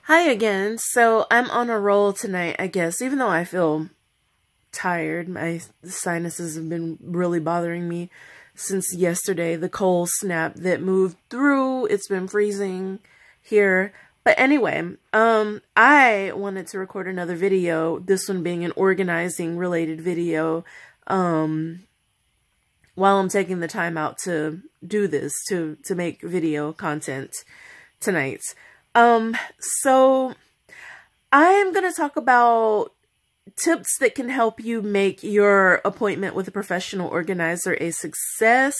Hi again. So I'm on a roll tonight, I guess, even though I feel tired. My sinuses have been really bothering me since yesterday, the cold snap that moved through. It's been freezing here. But anyway, I wanted to record another video, this one being an organizing related video, while I'm taking the time out to do this, to make video content tonight. So I'm going to talk about tips that can help you make your appointment with a professional organizer a success.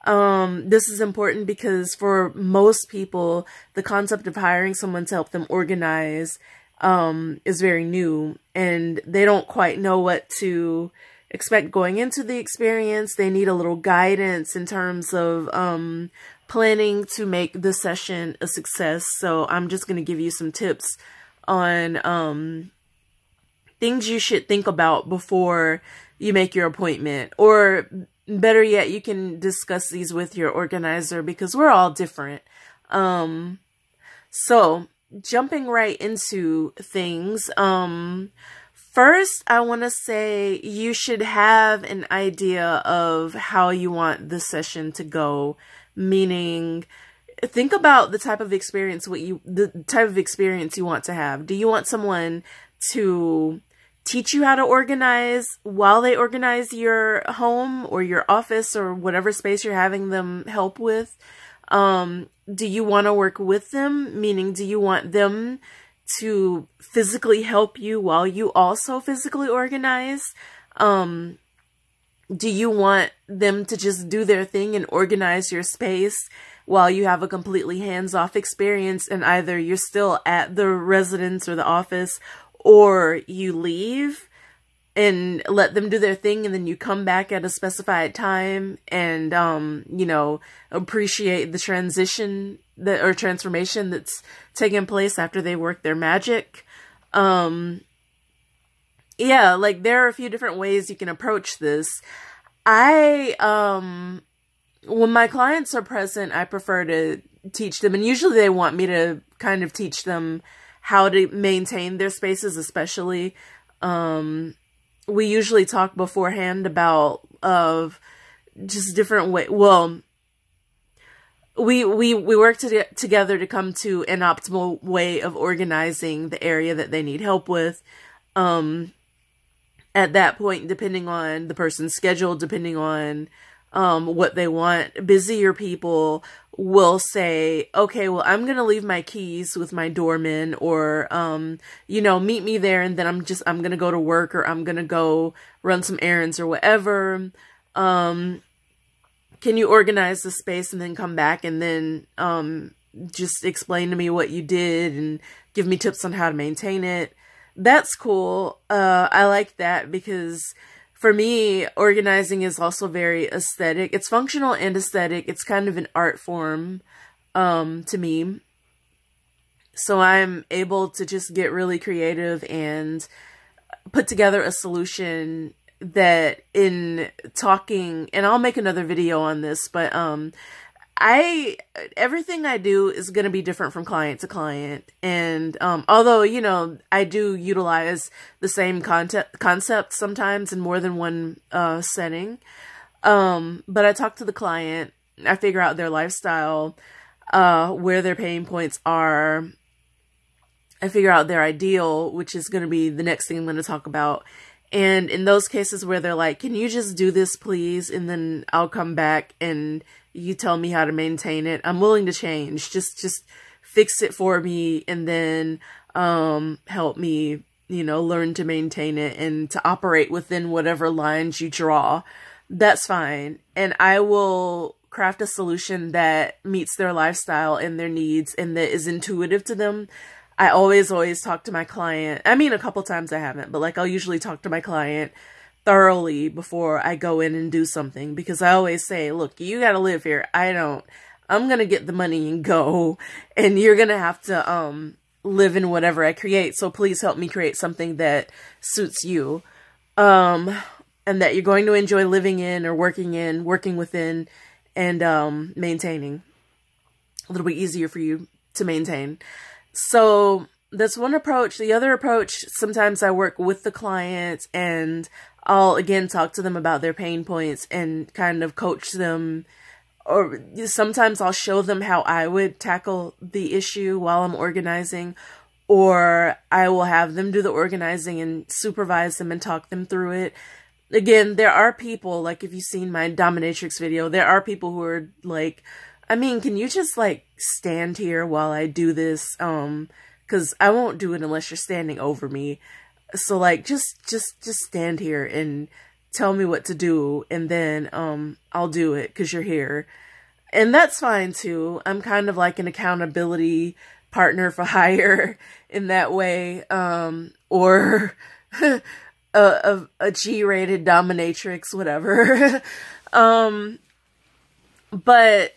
This is important because for most people, the concept of hiring someone to help them organize, is very new, and they don't quite know what to expect going into the experience. They need a little guidance in terms of, planning to make the session a success. So I'm just going to give you some tips on, things you should think about before you make your appointment, or better yet, you can discuss these with your organizer because we're all different. So jumping right into things, first, I want to say you should have an idea of how you want the session to go, meaning think about the type of experience you want to have. Do you want someone to teach you how to organize while they organize your home or your office or whatever space you're having them help with? Do you want to work with them? Meaning, do you want them to physically help you while you also physically organize? Do you want them to just do their thing and organize your space while you have a completely hands-off experience, and either you're still at the residence or the office, or you leave and let them do their thing and then you come back at a specified time and, you know, appreciate the transformation that's taking place after they work their magic? Yeah, like there are a few different ways you can approach this. When my clients are present, I prefer to teach them, and usually they want me to kind of teach them how to maintain their spaces, especially. We usually talk beforehand about, just different way. Well, we work together to come to an optimal way of organizing the area that they need help with. At that point, depending on the person's schedule, depending on what they want, busier people will say, okay, well, I'm going to leave my keys with my doorman, or, you know, meet me there, and then I'm going to go to work, or I'm going to go run some errands or whatever. Can you organize the space and then come back and then, just explain to me what you did and give me tips on how to maintain it? That's cool. I like that because for me, organizing is also very aesthetic. It's functional and aesthetic. It's kind of an art form, to me. So I'm able to just get really creative and put together a solution that, in talking, and I'll make another video on this, but, everything I do is going to be different from client to client. And, although, you know, I do utilize the same concept sometimes in more than one, setting. But I talk to the client, I figure out their lifestyle, where their pain points are. I figure out their ideal, which is going to be the next thing I'm going to talk about. And in those cases where they're like, can you just do this, please? And then I'll come back and you tell me how to maintain it. I'm willing to change. Just fix it for me, and then, help me, you know, learn to maintain it and to operate within whatever lines you draw. That's fine. And I will craft a solution that meets their lifestyle and their needs and that is intuitive to them. I always talk to my client. I mean, a couple times I haven't, but like I'll usually talk to my client thoroughly before I go in and do something, because I always say, look, you got to live here. I'm going to get the money and go, and you're going to have to, live in whatever I create. So please help me create something that suits you. And that you're going to enjoy living in or working within, and, maintaining. A little bit easier for you to maintain. So that's one approach. The other approach, sometimes I work with the client and I'll again talk to them about their pain points and kind of coach them, or sometimes I'll show them how I would tackle the issue while I'm organizing, or I will have them do the organizing and supervise them and talk them through it. Again, there are people, like if you've seen my dominatrix video, there are people who are like, I mean, can you just like stand here while I do this? Cause I won't do it unless you're standing over me. So like, just stand here and tell me what to do. And then, I'll do it cause you're here. And that's fine too. I'm kind of like an accountability partner for hire in that way. Or a G-rated dominatrix, whatever. But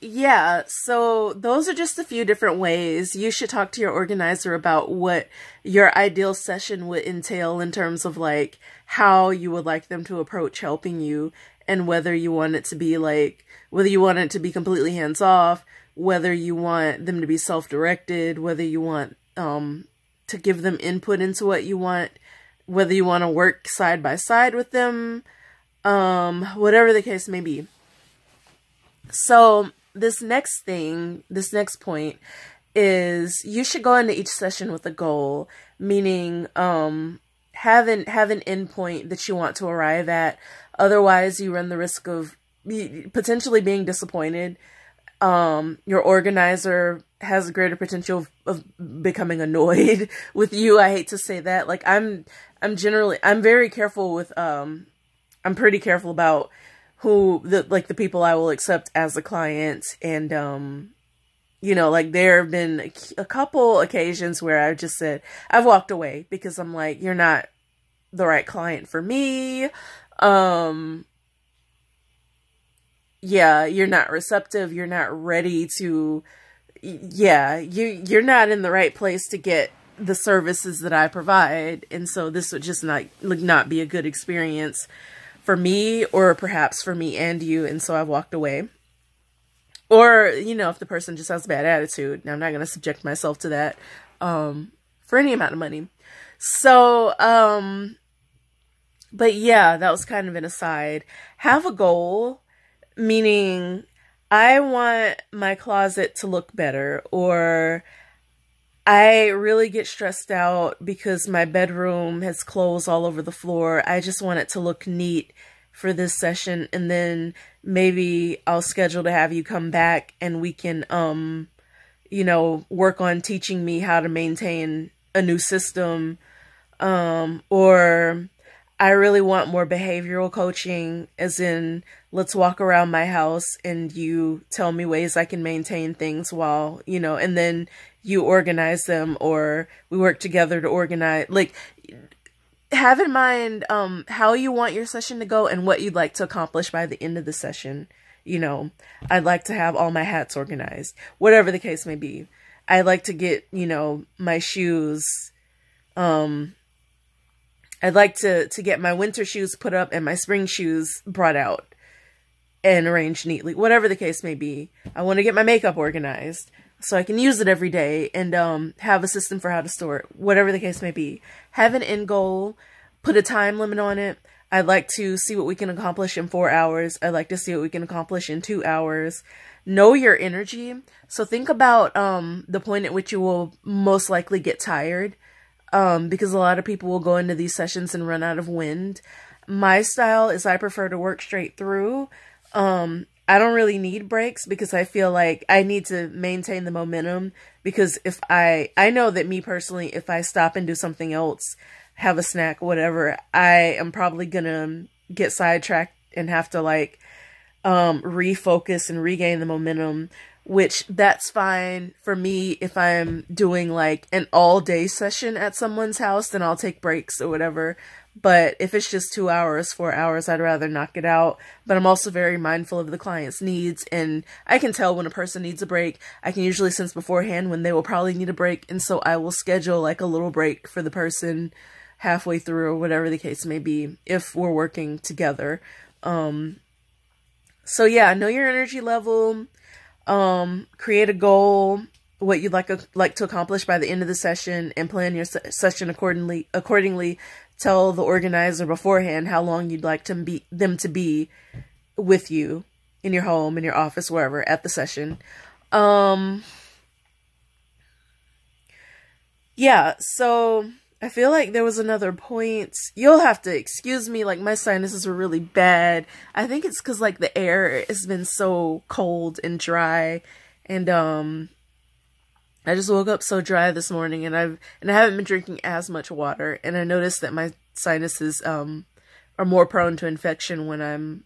yeah, so those are just a few different ways. You should talk to your organizer about what your ideal session would entail in terms of like how you would like them to approach helping you, and whether you want it to be like, whether you want it to be completely hands off, whether you want them to be self-directed, whether you want to give them input into what you want, whether you want to work side by side with them, whatever the case may be. So this next point is you should go into each session with a goal, meaning have an endpoint that you want to arrive at. Otherwise, you run the risk of potentially being disappointed. Your organizer has a greater potential of becoming annoyed with you. I hate to say that. Like I'm very careful with, I'm pretty careful about the people I will accept as a client. And, you know, like there have been a couple occasions where I've just said, I've walked away because I'm like, you're not the right client for me. Yeah, you're not receptive. You're not ready to, yeah, you're not in the right place to get the services that I provide. And so this would just not be a good experience for me, or perhaps for me and you. And so I've walked away. Or, you know, if the person just has a bad attitude, now I'm not going to subject myself to that, for any amount of money. So, but yeah, that was kind of an aside. Have a goal, meaning I want my closet to look better, or I really get stressed out because my bedroom has clothes all over the floor. I just want it to look neat for this session. And then maybe I'll schedule to have you come back and we can, you know, work on teaching me how to maintain a new system. Or I really want more behavioral coaching, as in, let's walk around my house and you tell me ways I can maintain things while, you know, and then you organize them, or we work together to organize. Like, have in mind how you want your session to go and what you'd like to accomplish by the end of the session. You know, I'd like to have all my hats organized, whatever the case may be. I'd like to get, you know, my shoes, I'd like to get my winter shoes put up and my spring shoes brought out and arranged neatly, whatever the case may be. I want to get my makeup organized so I can use it every day, and have a system for how to store it, whatever the case may be. Have an end goal, put a time limit on it. I'd like to see what we can accomplish in 4 hours. I'd like to see what we can accomplish in 2 hours. Know your energy. So think about the point at which you will most likely get tired, because a lot of people will go into these sessions and run out of wind. My style is I prefer to work straight through. I don't really need breaks because I feel like I need to maintain the momentum, because if I know that me personally, if I stop and do something else, have a snack, whatever, I am probably gonna get sidetracked and have to like, refocus and regain the momentum, which that's fine for me. If I'm doing like an all day session at someone's house, then I'll take breaks or whatever. But if it's just 2 hours, 4 hours, I'd rather knock it out. But I'm also very mindful of the client's needs, and I can tell when a person needs a break. I can usually sense beforehand when they will probably need a break, and so I will schedule like a little break for the person halfway through, or whatever the case may be, if we're working together. So yeah, know your energy level, create a goal, what you'd like to accomplish by the end of the session, and plan your session accordingly. Tell the organizer beforehand how long you'd like them to be with you in your home, in your office, wherever, at the session. Yeah, so I feel like there was another point. You'll have to excuse me, like my sinuses were really bad. I think it's because like the air has been so cold and dry, and I just woke up so dry this morning, and I haven't been drinking as much water, and I noticed that my sinuses are more prone to infection when I'm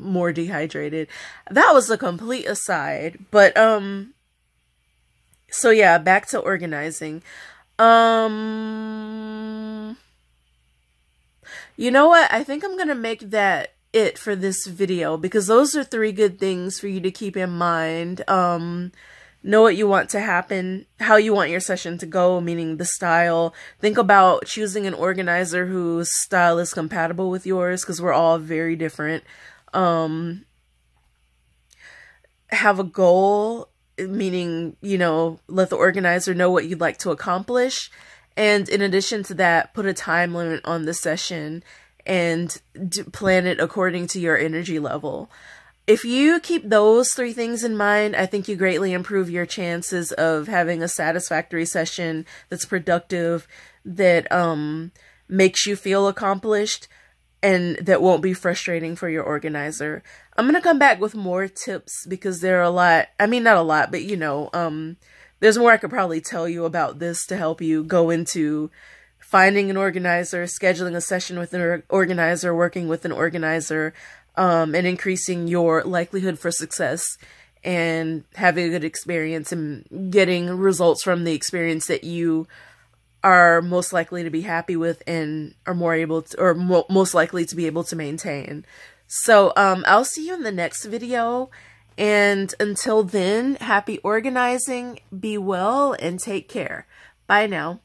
more dehydrated. That was a complete aside, but so yeah, back to organizing. You know what? I think I'm gonna make that it for this video, because those are 3 good things for you to keep in mind. Know what you want to happen, how you want your session to go, meaning the style. Think about choosing an organizer whose style is compatible with yours, because we're all very different. Have a goal, meaning, you know, let the organizer know what you'd like to accomplish. And in addition to that, put a time limit on the session and plan it according to your energy level. If you keep those 3 things in mind, I think you greatly improve your chances of having a satisfactory session that's productive, that makes you feel accomplished, and that won't be frustrating for your organizer. I'm going to come back with more tips, because there are a lot, I mean, not a lot, but you know, there's more I could probably tell you about this to help you go into finding an organizer, scheduling a session with an organizer, working with an organizer, and increasing your likelihood for success and having a good experience and getting results from the experience that you are most likely to be happy with and are most likely to be able to maintain. So I'll see you in the next video, and until then, happy organizing, be well, and take care. Bye now.